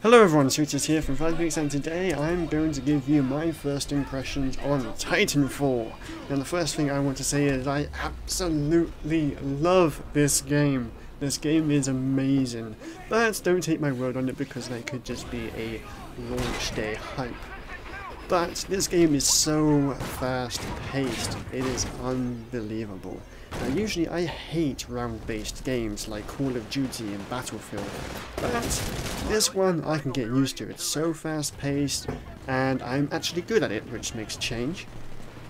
Hello everyone, Sotius here from FragMix, and today I'm going to give you my first impressions on Titanfall. Now the first thing I want to say is I absolutely love this game. This game is amazing, but don't take my word on it because that could just be a launch day hype. But this game is so fast paced, it is unbelievable. Now usually I hate round-based games like Call of Duty and Battlefield, but this one I can get used to. It's so fast paced and I'm actually good at it, which makes a change.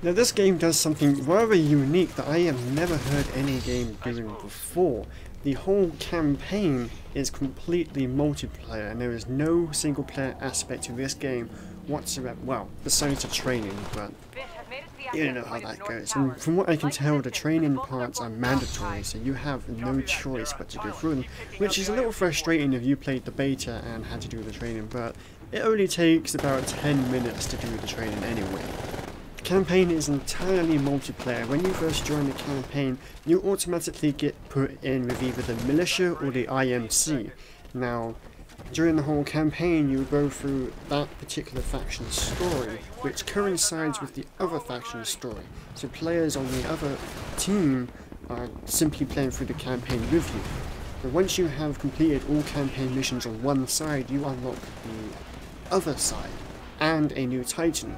Now this game does something rather unique that I have never heard any game doing before. The whole campaign is completely multiplayer and there is no single player aspect to this game whatsoever. Well, besides the training, but you don't know how that goes. And from what I can tell, the training parts are mandatory, so you have no choice but to go through them, which is a little frustrating if you played the beta and had to do the training, but it only takes about 10 minutes to do the training anyway. The campaign is entirely multiplayer. When you first join the campaign, you automatically get put in with either the militia or the IMC. Now, during the whole campaign, you go through that particular faction's story, which coincides with the other faction's story. So players on the other team are simply playing through the campaign with you. But once you have completed all campaign missions on one side, you unlock the other side, and a new Titan.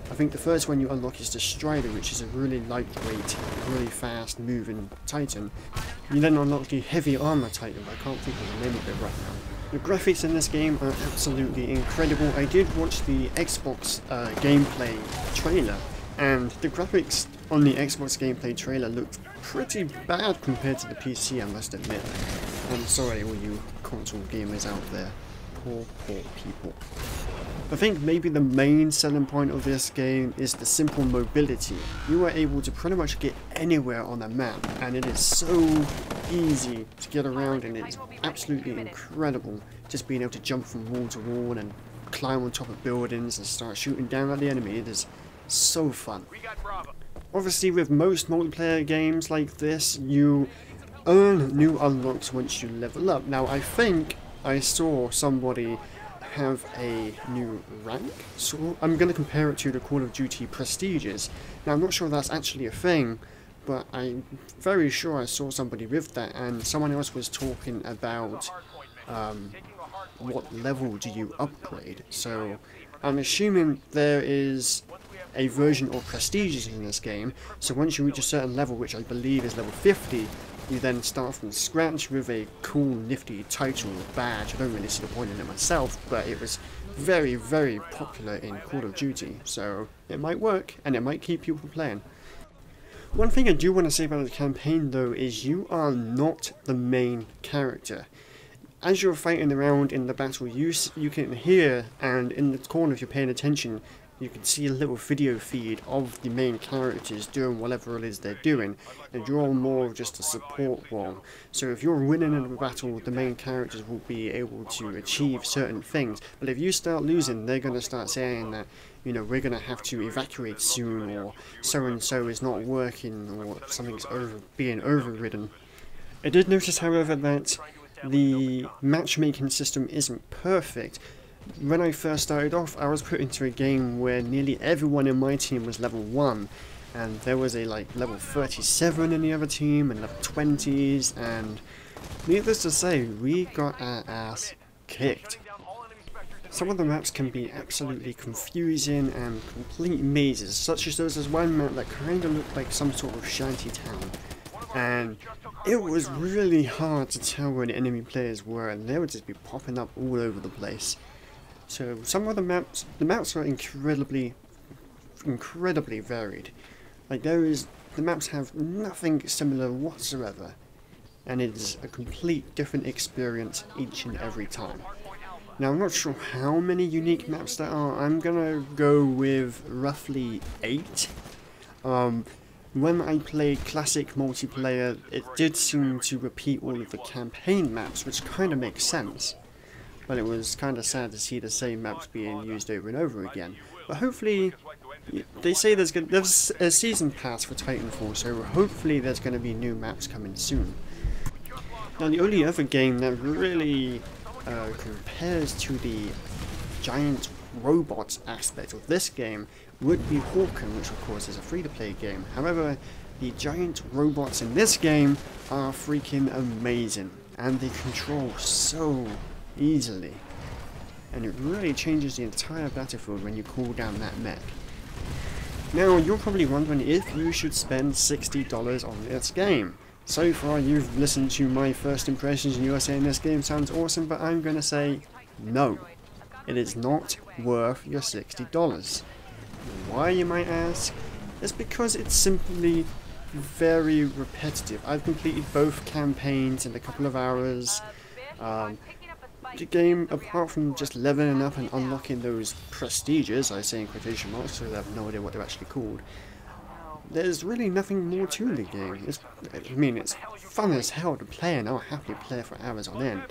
I think the first one you unlock is the Strider, which is a really lightweight, really fast moving Titan. You then unlock the Heavy Armor Titan, but I can't think of the name of it right now. The graphics in this game are absolutely incredible. I did watch the Xbox gameplay trailer, and the graphics on the Xbox gameplay trailer looked pretty bad compared to the PC, I must admit. I'm sorry all you console gamers out there. Poor people. I think maybe the main selling point of this game is the simple mobility. You are able to pretty much get anywhere on the map, and it is so easy to get around, and it's absolutely incredible just being able to jump from wall to wall and climb on top of buildings and start shooting down at the enemy. It is so fun. Obviously with most multiplayer games like this, you earn new unlocks once you level up. Now I think I saw somebody have a new rank, so I'm going to compare it to the Call of Duty Prestiges. Now I'm not sure that's actually a thing, but I'm very sure I saw somebody with that, and someone else was talking about what level do you upgrade. So I'm assuming there is a version of Prestiges in this game, so once you reach a certain level, which I believe is level 50, you then start from scratch with a cool nifty title badge. I don't really see the point in it myself, but it was very, very popular in Call of Duty, so it might work and it might keep people playing. One thing I do want to say about the campaign though is you are not the main character. As you're fighting around in the battle, you can hear, and in the corner if you're paying attention, you can see a little video feed of the main characters doing whatever it is they're doing, and you're more of just a support role. So if you're winning in a battle, the main characters will be able to achieve certain things, but if you start losing, they're going to start saying that, you know, we're going to have to evacuate soon, or so-and-so is not working, or something's being overridden. I did notice, however, that the matchmaking system isn't perfect. When I first started off, I was put into a game where nearly everyone in my team was level 1, and there was a level 37 in the other team, and level 20s, and needless to say, we got our ass kicked. Some of the maps can be absolutely confusing and complete mazes, such as there's one map that kind of looked like some sort of shanty town, and it was really hard to tell where the enemy players were, and they would just be popping up all over the place. So some of the maps are incredibly varied. Like the maps have nothing similar whatsoever, and it is a complete different experience each and every time. Now I'm not sure how many unique maps there are. I'm gonna go with roughly 8. When I played classic multiplayer, it did seem to repeat all of the campaign maps, which kind of makes sense. But it was kind of sad to see the same maps being used over and over again. But hopefully, they say there's a season pass for Titanfall, so hopefully there's going to be new maps coming soon. Now the only other game that really compares to the giant robots aspect of this game would be Hawken, which of course is a free-to-play game. However, the giant robots in this game are freaking amazing, and they control so easily. And it really changes the entire battlefield when you call down that mech. Now, you're probably wondering if you should spend $60 on this game. So far, you've listened to my first impressions and you are saying this game sounds awesome, but I'm going to say no. It is not worth your $60. Why, you might ask? It's because it's simply very repetitive. I've completed both campaigns in a couple of hours. The game, apart from just leveling up and unlocking those prestiges, I say in quotation marks, so I have no idea what they're actually called, there's really nothing more to the game. It's fun as hell to play, and I'll happily play for hours on end.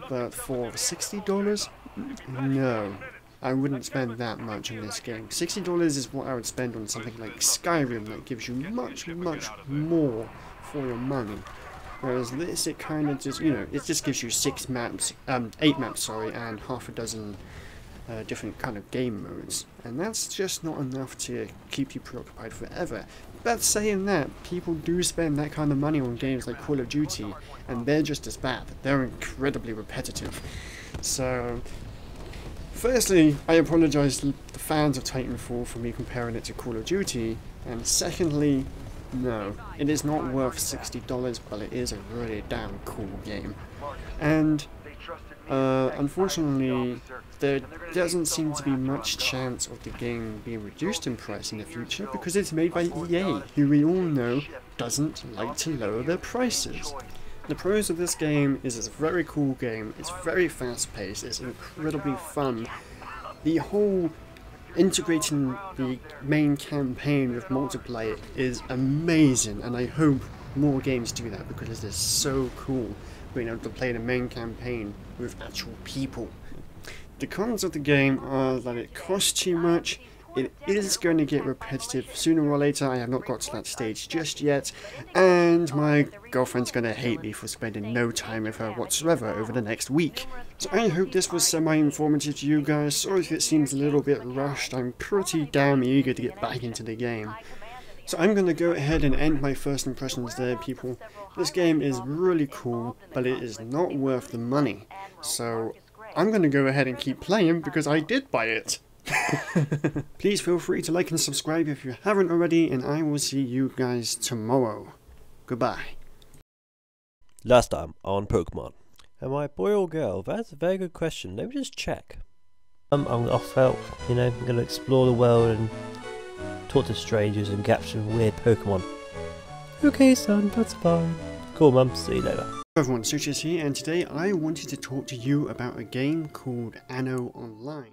But for $60, no. I wouldn't spend that much on this game. $60 is what I would spend on something like Skyrim that gives you much, much more for your money. Whereas this, it kind of just, it just gives you 8 maps, and half a dozen different kind of game modes. And that's just not enough to keep you preoccupied forever. But saying that, people do spend that kind of money on games like Call of Duty, and they're just as bad. They're incredibly repetitive. So, firstly, I apologise to the fans of Titanfall for me comparing it to Call of Duty, and secondly, no, it is not worth $60, but it is a really damn cool game. And unfortunately, there doesn't seem to be much chance of the game being reduced in price in the future because it's made by EA, who we all know doesn't like to lower their prices. The pros of this game is it's a very cool game, it's very fast paced, it's incredibly fun. The whole integrating the main campaign with multiplayer is amazing, and I hope more games do that because it is so cool being able to play the main campaign with actual people. The cons of the game are that it costs too much, it is going to get repetitive sooner or later. I have not got to that stage just yet, and my girlfriend's going to hate me for spending no time with her whatsoever over the next week. So I hope this was semi-informative to you guys. Sorry if it seems a little bit rushed, I'm pretty damn eager to get back into the game. So I'm going to go ahead and end my first impressions there, people. This game is really cool, but it is not worth the money. So I'm going to go ahead and keep playing because I did buy it. Please feel free to like and subscribe if you haven't already, and I will see you guys tomorrow. Goodbye. Last time on Pokemon. Am I a boy or girl? That's a very good question. Let me just check. I'm off out, I'm going to explore the world and talk to strangers and capture weird Pokemon. Okay, son, that's fine. Cool, Mum. See you later. Hello everyone, Sotius here, and today I wanted to talk to you about a game called Anno Online.